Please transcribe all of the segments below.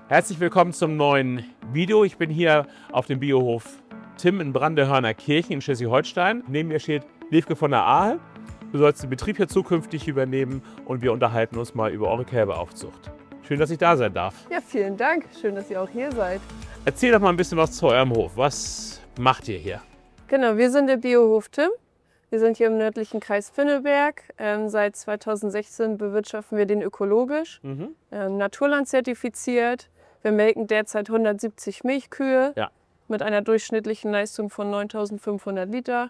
Herzlich willkommen zum neuen Video. Ich bin hier auf dem Biohof Timm in Brandehörner Kirchen in Schleswig-Holstein. Neben mir steht Liefke von der Ahe. Du sollst den Betrieb hier zukünftig übernehmen und wir unterhalten uns mal über eure Kälberaufzucht. Schön, dass ich da sein darf. Ja, vielen Dank. Schön, dass ihr auch hier seid. Erzähl doch mal ein bisschen was zu eurem Hof. Was macht ihr hier? Genau, wir sind der Biohof Timm. Wir sind hier im nördlichen Kreis Pinneberg. Seit 2016 bewirtschaften wir den ökologisch, naturlandzertifiziert. Wir melken derzeit 170 Milchkühe mit einer durchschnittlichen Leistung von 9.500 Liter.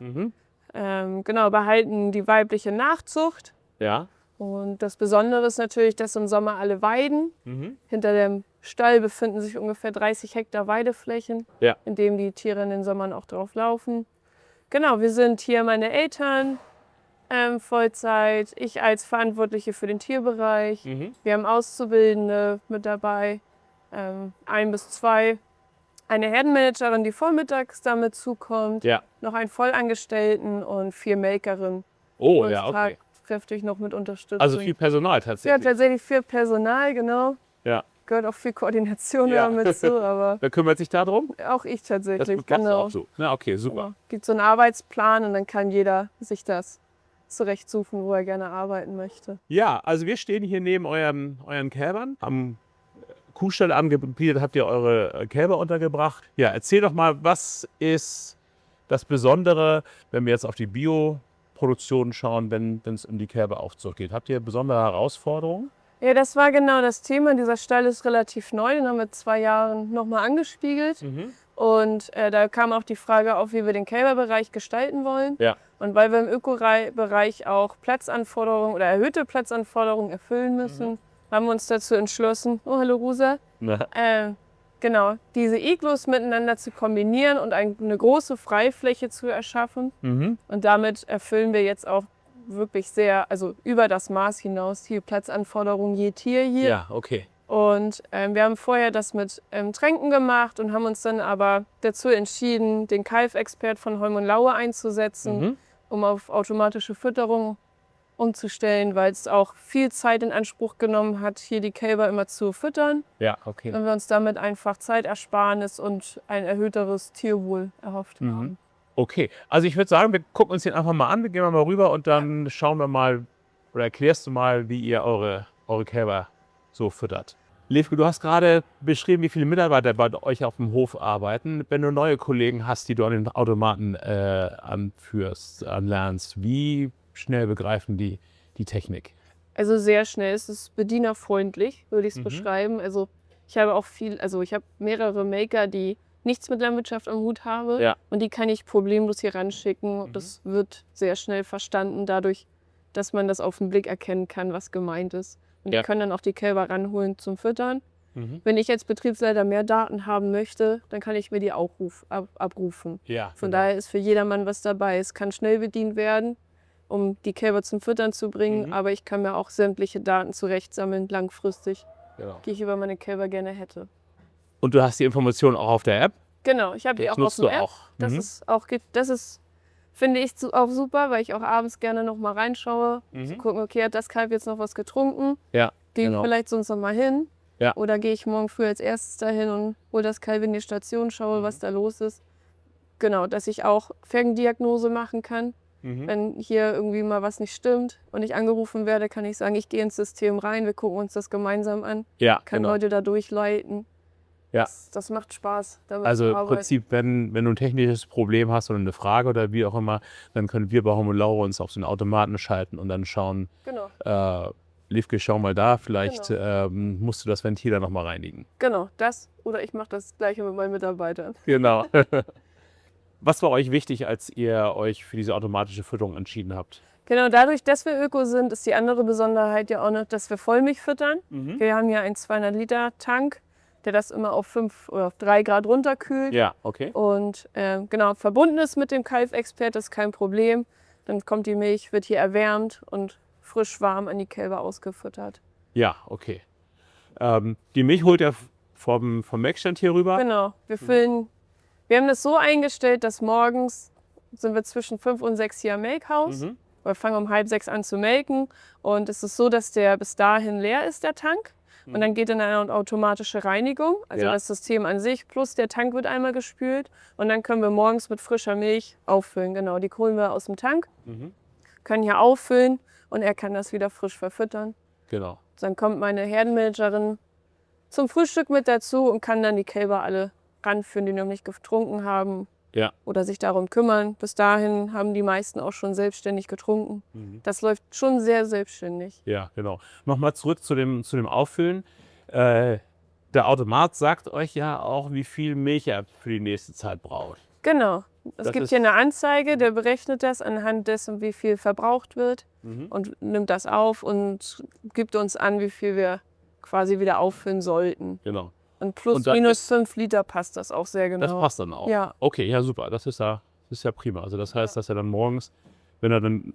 Genau, behalten die weibliche Nachzucht. Ja. Und das Besondere ist natürlich, dass im Sommer alle weiden. Hinter dem Stall befinden sich ungefähr 30 Hektar Weideflächen, in denen die Tiere in den Sommern auch drauf laufen. Genau, wir sind hier meine Eltern Vollzeit, ich als Verantwortliche für den Tierbereich. Wir haben Auszubildende mit dabei, 1 bis 2. Eine Herdenmanagerin, die vormittags damit zukommt, noch einen Vollangestellten und 4 Melkerinnen. Oh, ja, okay. Kräftig noch mit Unterstützung. Also viel Personal tatsächlich. Ja, tatsächlich viel Personal, genau. Ja. Gehört auch viel Koordination damit zu, aber Wer kümmert sich darum? auch ich tatsächlich. Das machst du auch so. Na, okay, super. Ja. Gibt so einen Arbeitsplan und dann kann jeder sich das zurechtsuchen, wo er gerne arbeiten möchte. Ja, also wir stehen hier neben euren Kälbern. Am Kuhstall angegliedert habt ihr eure Kälber untergebracht. Ja, erzähl doch mal, was ist das Besondere, wenn wir jetzt auf die Bioproduktion schauen, wenn es um die Kälberaufzucht geht? Habt ihr besondere Herausforderungen? Ja, das war genau das Thema. Dieser Stall ist relativ neu, den haben wir 2 Jahren nochmal angespiegelt. Und da kam auch die Frage auf, wie wir den Kälberbereich gestalten wollen. Ja. Und weil wir im Ökobereich auch Platzanforderungen oder erhöhte Platzanforderungen erfüllen müssen, haben wir uns dazu entschlossen, oh hallo Rosa, genau, diese Iglus miteinander zu kombinieren und eine große Freifläche zu erschaffen. Und damit erfüllen wir jetzt auch wirklich sehr, also über das Maß hinaus, die Platzanforderungen je Tier hier. Ja, okay. Und wir haben vorher das mit Tränken gemacht und haben uns dann aber dazu entschieden, den Kalf-Expert von Holm und Laue einzusetzen, um auf automatische Fütterung umzustellen, weil es auch viel Zeit in Anspruch genommen hat, hier die Kälber immer zu füttern. Ja, okay. Und wir uns damit einfach Zeitersparnis und ein erhöhteres Tierwohl erhofft haben. Okay, also ich würde sagen, wir gucken uns den einfach mal an, wir gehen mal rüber und dann schauen wir mal, oder erklärst du mal, wie ihr eure Kälber so füttert. Liefke, du hast gerade beschrieben, wie viele Mitarbeiter bei euch auf dem Hof arbeiten. Wenn du neue Kollegen hast, die du an den Automaten anlernst, wie schnell begreifen die Technik? Also sehr schnell, es ist bedienerfreundlich, würde ich es beschreiben. Also ich habe mehrere Maker, die nichts mit Landwirtschaft am Hut haben und die kann ich problemlos hier ranschicken. Das wird sehr schnell verstanden, dadurch, dass man das auf den Blick erkennen kann, was gemeint ist. Und die können dann auch die Kälber ranholen zum Füttern. Wenn ich als Betriebsleiter mehr Daten haben möchte, dann kann ich mir die auch abrufen. Ja, Von daher ist für jedermann was dabei. Es kann schnell bedient werden, um die Kälber zum Füttern zu bringen, aber ich kann mir auch sämtliche Daten zurechtsammeln, langfristig, die ich über meine Kälber gerne hätte. Und du hast die Informationen auch auf der App? Genau, ich habe die auch auf der App. Das ist, finde ich, auch super, weil ich auch abends gerne noch mal reinschaue, zu gucken, okay, hat das Kalb jetzt noch was getrunken? Ja, Gehe ich vielleicht sonst noch mal hin? Ja. Oder gehe ich morgen früh als erstes dahin und hole das Kalb in die Station, schaue, was da los ist? Genau, dass ich auch Ferndiagnose machen kann. Wenn hier irgendwie mal was nicht stimmt und ich angerufen werde, kann ich sagen, ich gehe ins System rein, wir gucken uns das gemeinsam an, kann Leute da durchleiten. Ja. Das macht Spaß. Damit Also zu im arbeiten. Prinzip, wenn du ein technisches Problem hast oder eine Frage oder wie auch immer, dann können wir bei Holm und Laue uns auf den Automaten schalten und dann schauen, Liefke, schau mal da, vielleicht musst du das Ventil da nochmal reinigen. Genau, das oder ich mache das Gleiche mit meinen Mitarbeitern. Genau. Was war euch wichtig, als ihr euch für diese automatische Fütterung entschieden habt? Genau, dadurch, dass wir Öko sind, ist die andere Besonderheit ja auch noch, dass wir Vollmilch füttern. Wir haben hier einen 200-Liter-Tank, der das immer auf 5 oder auf 3 Grad runterkühlt. Ja, okay. Und genau, verbunden ist mit dem Kalf-Expert, das ist kein Problem. Dann kommt die Milch, wird hier erwärmt und frisch warm an die Kälber ausgefüttert. Ja, okay. Die Milch holt ihr vom Melkstand hier rüber? Genau, wir haben das so eingestellt, dass morgens sind wir zwischen 5 und 6 hier am Melkhaus. Wir fangen um 5:30 an zu melken und es ist so, dass der bis dahin leer ist, der Tank. und dann geht in eine automatische Reinigung, also das System an sich, plus der Tank wird einmal gespült und dann können wir morgens mit frischer Milch auffüllen. Genau, die holen wir aus dem Tank, können hier auffüllen und er kann das wieder frisch verfüttern. Genau. Dann kommt meine Herdenmanagerin zum Frühstück mit dazu und kann dann die Kälber alle ranführen, die noch nicht getrunken haben. Ja. Oder sich darum kümmern. Bis dahin haben die meisten auch schon selbstständig getrunken. Das läuft schon sehr selbstständig. Ja, genau. Nochmal zurück zu dem Auffüllen. Der Automat sagt euch ja auch, wie viel Milch er für die nächste Zeit braucht. Genau. Es gibt hier eine Anzeige, der berechnet das anhand dessen, wie viel verbraucht wird und nimmt das auf und gibt uns an, wie viel wir quasi wieder auffüllen sollten. Genau. Und plus minus 5 Liter passt das auch sehr genau. Das passt dann auch? Ja. Okay, ja super. Das ist ja prima. Also das heißt, dass er dann morgens, wenn er dann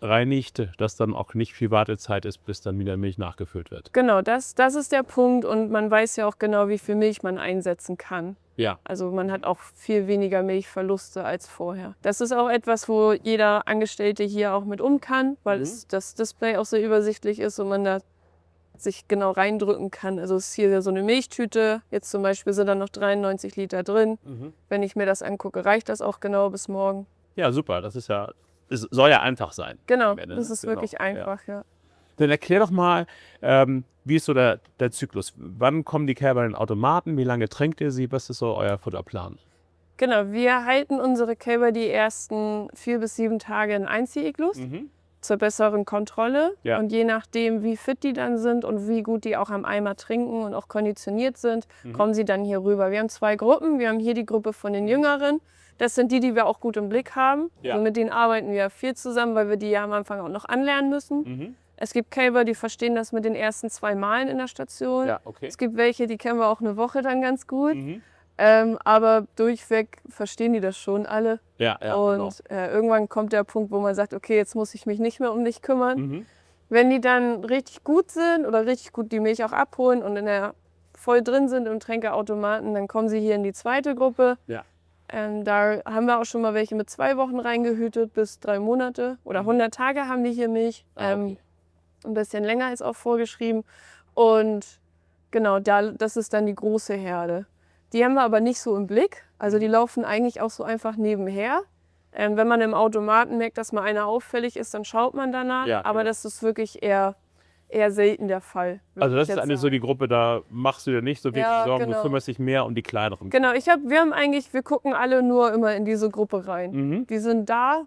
reinigt, dass dann auch nicht viel Wartezeit ist, bis dann wieder Milch nachgefüllt wird. Genau, das ist der Punkt und man weiß ja auch genau, wie viel Milch man einsetzen kann. Ja. Also man hat auch viel weniger Milchverluste als vorher. Das ist auch etwas, wo jeder Angestellte hier auch mit um kann, weil das Display auch sehr übersichtlich ist und man da sich genau reindrücken kann. Also es ist hier so eine Milchtüte. Jetzt zum Beispiel sind da noch 93 Liter drin. Wenn ich mir das angucke, reicht das auch genau bis morgen. Ja, super. Das ist ja, es soll ja einfach sein. Genau, das ist wirklich einfach, ja. Dann erklär doch mal, wie ist so der Zyklus? Wann kommen die Kälber in den Automaten? Wie lange tränkt ihr sie? Was ist so euer Futterplan? Genau, wir halten unsere Kälber die ersten 4 bis 7 Tage in Einziehiglus. Zur besseren Kontrolle. Ja. Und je nachdem, wie fit die dann sind und wie gut die auch am Eimer trinken und auch konditioniert sind, kommen sie dann hier rüber. Wir haben 2 Gruppen. Wir haben hier die Gruppe von den Jüngeren. Das sind die wir auch gut im Blick haben. Ja. Also mit denen arbeiten wir viel zusammen, weil wir die ja am Anfang auch noch anlernen müssen. Es gibt Kälber, die verstehen das mit den ersten 2 Malen in der Station. Ja, okay. Es gibt welche, die kennen wir auch eine Woche dann ganz gut. Aber durchweg verstehen die das schon alle. Ja, und irgendwann kommt der Punkt, wo man sagt, okay, jetzt muss ich mich nicht mehr um dich kümmern. Wenn die dann richtig gut sind oder richtig gut die Milch auch abholen und voll drin sind im Tränkeautomaten, dann kommen sie hier in die zweite Gruppe. Ja. Da haben wir auch schon mal welche mit 2 Wochen reingehütet bis 3 Monate oder 100 Tage haben die hier Milch. Okay. Ein bisschen länger ist auch vorgeschrieben. Und genau, das ist dann die große Herde. Die haben wir aber nicht so im Blick. Also die laufen eigentlich auch so einfach nebenher. Wenn man im Automaten merkt, dass mal einer auffällig ist, dann schaut man danach. Ja, aber das ist wirklich eher selten der Fall. Also das ist so die Gruppe, da machst du dir nicht so wirklich Sorgen, genau. Du kümmerst dich mehr um die kleineren. Genau, wir gucken alle nur immer in diese Gruppe rein. Die sind da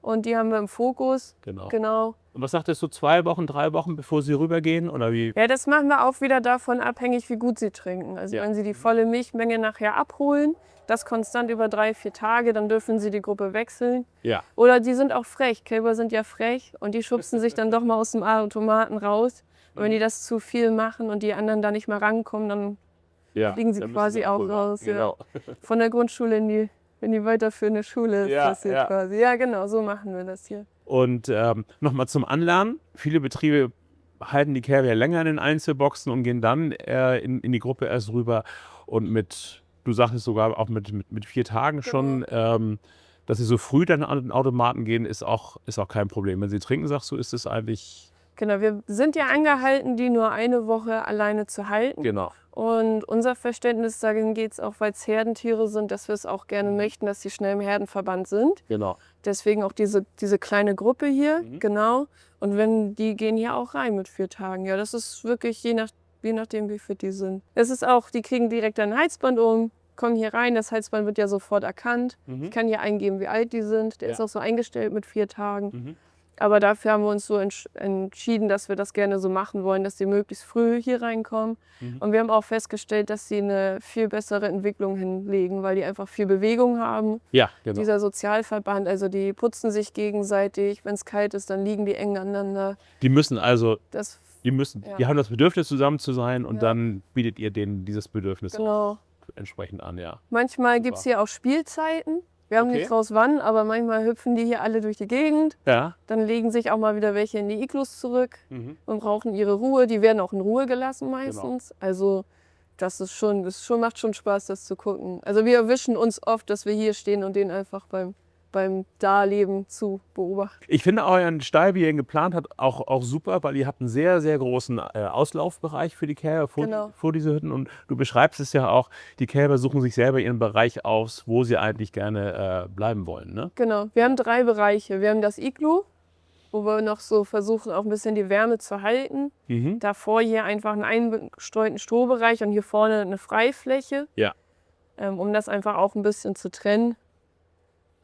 und die haben wir im Fokus. Genau. Und was sagtest du, 2 Wochen, 3 Wochen, bevor sie rübergehen? Oder wie? Ja, das machen wir auch wieder davon abhängig, wie gut sie trinken. Also wenn sie die volle Milchmenge nachher abholen, das konstant über 3, 4 Tage, dann dürfen sie die Gruppe wechseln. Ja. Oder die sind auch frech. Kälber sind ja frech und die schubsen sich dann doch mal aus dem Automaten raus. Und wenn die das zu viel machen und die anderen da nicht mehr rankommen, dann fliegen sie quasi auch raus. Genau. Ja. Von der Grundschule in die weiterführende Schule ist das hier quasi. Ja, genau, so machen wir das hier. Und nochmal zum Anlernen. Viele Betriebe halten die Kälber länger in den Einzelboxen und gehen dann in die Gruppe erst rüber. Und du sagtest sogar auch mit 4 Tagen schon, dass sie so früh dann an den Automaten gehen, ist auch kein Problem. Wenn sie trinken, sagst du, ist es eigentlich... Genau, wir sind ja angehalten, die nur 1 Woche alleine zu halten. Genau. Und unser Verständnis, darin geht es auch, weil es Herdentiere sind, dass wir es auch gerne möchten, dass sie schnell im Herdenverband sind. Genau. Deswegen auch diese kleine Gruppe hier, genau. Und die gehen hier auch rein mit 4 Tagen. Ja, das ist wirklich je nachdem, wie fit die sind. Es ist auch, die kriegen direkt ein Halsband um, kommen hier rein. Das Halsband wird ja sofort erkannt. Ich kann hier eingeben, wie alt die sind. Der ist auch so eingestellt mit 4 Tagen. Aber dafür haben wir uns so entschieden, dass wir das gerne so machen wollen, dass die möglichst früh hier reinkommen. Und wir haben auch festgestellt, dass sie eine viel bessere Entwicklung hinlegen, weil die einfach viel Bewegung haben. Ja, genau. Dieser Sozialverband, also die putzen sich gegenseitig. Wenn es kalt ist, dann liegen die eng aneinander. Die haben das Bedürfnis, zusammen zu sein und dann bietet ihr denen dieses Bedürfnis auch entsprechend an, ja. Manchmal gibt es hier auch Spielzeiten. Wir haben nicht raus wann, aber manchmal hüpfen die hier alle durch die Gegend. Ja. Dann legen sich auch mal wieder welche in die Iglus zurück und brauchen ihre Ruhe. Die werden auch in Ruhe gelassen meistens. Also das macht schon Spaß, das zu gucken. Also wir erwischen uns oft, dass wir hier stehen und denen einfach beim beim Darleben zu beobachten. Ich finde euren Stall, wie ihr ihn geplant habt, auch super, weil ihr habt einen sehr, sehr großen Auslaufbereich für die Kälber vor diese Hütten. Und du beschreibst es ja auch, die Kälber suchen sich selber ihren Bereich aus, wo sie eigentlich gerne bleiben wollen. Ne? Genau, wir haben 3 Bereiche. Wir haben das Iglu, wo wir noch so versuchen, auch ein bisschen die Wärme zu halten. Davor hier einfach einen eingestreuten Strohbereich und hier vorne eine Freifläche, um das einfach auch ein bisschen zu trennen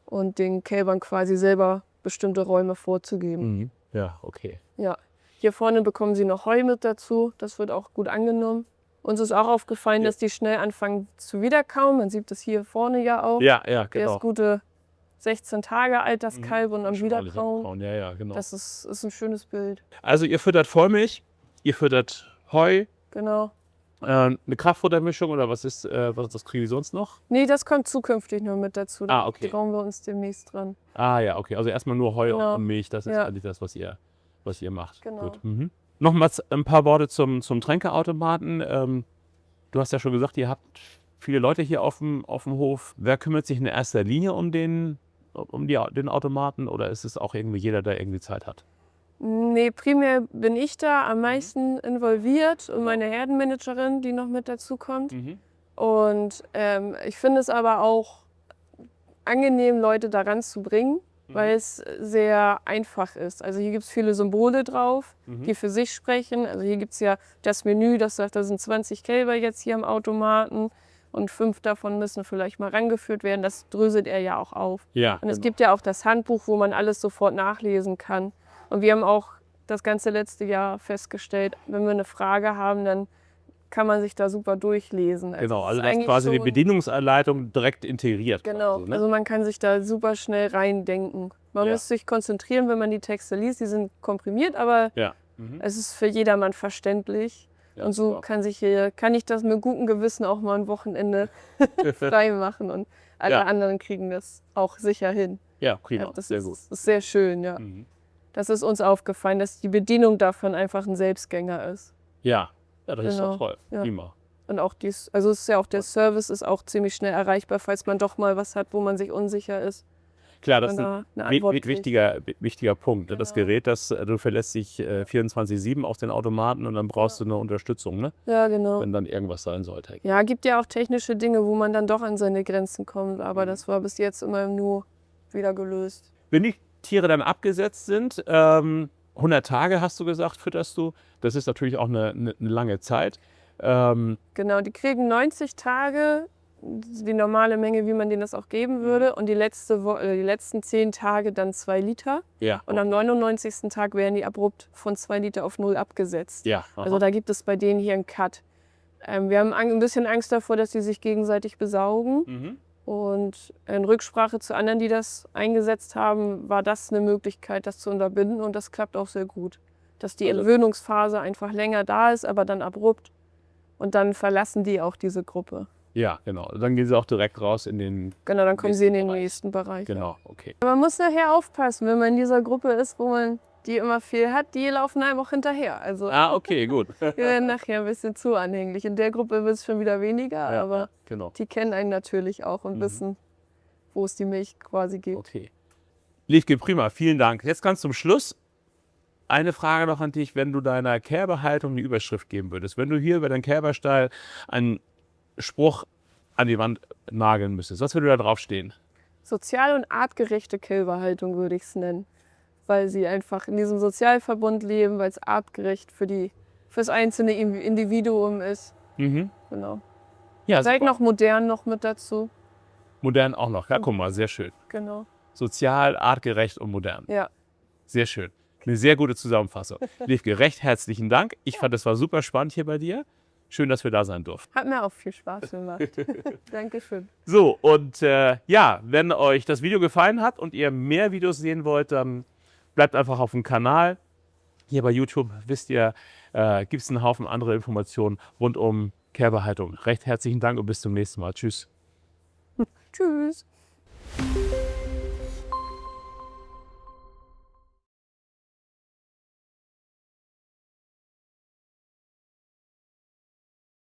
und den Kälbern quasi selber bestimmte Räume vorzugeben. Ja, okay. Ja, hier vorne bekommen sie noch Heu mit dazu. Das wird auch gut angenommen. Uns ist auch aufgefallen, dass die schnell anfangen zu wiederkauen. Man sieht das hier vorne ja auch. Ja, genau. Der ist gute 16 Tage alt, das Kalb, und am Wiederkauen. Ja, genau. Das ist ein schönes Bild. Also ihr füttert Vollmilch, ihr füttert Heu. Genau. Eine Kraftfuttermischung oder was kriegen die sonst noch? Nee, das kommt zukünftig noch mit dazu. Da okay. trauen wir uns demnächst dran. Ja, okay. Also erstmal nur Heu und Milch, das ist eigentlich das, was ihr macht. Genau. Gut. Nochmals ein paar Worte zum Tränkeautomaten. Du hast ja schon gesagt, ihr habt viele Leute hier auf dem Hof. Wer kümmert sich in erster Linie um den Automaten, oder ist es auch irgendwie jeder, der irgendwie Zeit hat? Nee, primär bin ich da am meisten involviert und meine Herdenmanagerin, die noch mit dazu kommt. Und ich finde es aber auch angenehm, Leute daran zu bringen, weil es sehr einfach ist. Also hier gibt es viele Symbole drauf, die für sich sprechen. Also hier gibt es ja das Menü, das sagt, da sind 20 Kälber jetzt hier am Automaten und 5 davon müssen vielleicht mal rangeführt werden. Das dröselt er ja auch auf. Ja, und es gibt ja auch das Handbuch, wo man alles sofort nachlesen kann. Und wir haben auch das ganze letzte Jahr festgestellt, wenn wir eine Frage haben, dann kann man sich da super durchlesen. Also also das ist quasi die Bedienungsanleitung direkt integriert. Genau, quasi, ne? Also man kann sich da super schnell reindenken. Man muss sich konzentrieren, wenn man die Texte liest. Die sind komprimiert, aber es ist für jedermann verständlich. Und so kann ich das mit gutem Gewissen auch mal ein Wochenende frei machen. Und alle anderen kriegen das auch sicher hin. Ja, prima, sehr gut. Das ist sehr schön, ja. Das ist uns aufgefallen, dass die Bedienung davon einfach ein Selbstgänger ist. Ja, das ist doch toll. Prima. Und auch es ist ja auch der Service ist auch ziemlich schnell erreichbar, falls man doch mal was hat, wo man sich unsicher ist. Klar, das ist ein wichtiger Punkt. Genau. Das Gerät, du verlässt dich 24/7 auf den Automaten und dann brauchst du eine Unterstützung, ne? Ja, genau. Wenn dann irgendwas sein sollte. Ja, gibt ja auch technische Dinge, wo man dann doch an seine Grenzen kommt, aber das war bis jetzt immer nur wieder gelöst. Wenn die Tiere dann abgesetzt sind, 100 Tage hast du gesagt, fütterst du. Das ist natürlich auch eine lange Zeit. Genau, die kriegen 90 Tage, die normale Menge, wie man denen das auch geben würde. Und die letzten 10 Tage dann 2 Liter. Ja. Und am 99. Tag werden die abrupt von 2 Liter auf 0 abgesetzt. Ja. Also da gibt es bei denen hier einen Cut. Wir haben ein bisschen Angst davor, dass die sich gegenseitig besaugen. Und in Rücksprache zu anderen, die das eingesetzt haben, war das eine Möglichkeit, das zu unterbinden. Und das klappt auch sehr gut. Dass die Entwöhnungsphase einfach länger da ist, aber dann abrupt. Und dann verlassen die auch diese Gruppe. Ja, genau. Dann gehen sie auch direkt raus in den Genau, dann kommen sie in den nächsten Bereich. Genau, okay. Man muss nachher aufpassen, wenn man in dieser Gruppe ist, wo man die immer viel hat, die laufen einem auch hinterher. Also okay, gut. wir werden nachher ein bisschen zu anhänglich. In der Gruppe wird es schon wieder weniger, aber die kennen einen natürlich auch und wissen, wo es die Milch quasi gibt. Okay. Liefke, prima, vielen Dank. Jetzt ganz zum Schluss eine Frage noch an dich, wenn du deiner Kälberhaltung eine Überschrift geben würdest. Wenn du hier über deinen Kälberstall einen Spruch an die Wand nageln müsstest, was würde da drauf stehen? Sozial- und artgerechte Kälberhaltung würde ich es nennen. Weil sie einfach in diesem Sozialverbund leben, weil es artgerecht fürs einzelne Individuum ist. Genau. Ja, seid noch modern noch mit dazu. Modern auch noch, ja, guck mal, sehr schön. Genau. Sozial, artgerecht und modern. Ja. Sehr schön. Eine sehr gute Zusammenfassung. Liefke, recht herzlichen Dank. Ich fand, es war super spannend hier bei dir. Schön, dass wir da sein durften. Hat mir auch viel Spaß gemacht. Dankeschön. So, und wenn euch das Video gefallen hat und ihr mehr Videos sehen wollt, dann bleibt einfach auf dem Kanal. Hier bei YouTube, wisst ihr, gibt es einen Haufen andere Informationen rund um Kälberhaltung. Recht herzlichen Dank und bis zum nächsten Mal. Tschüss. Tschüss.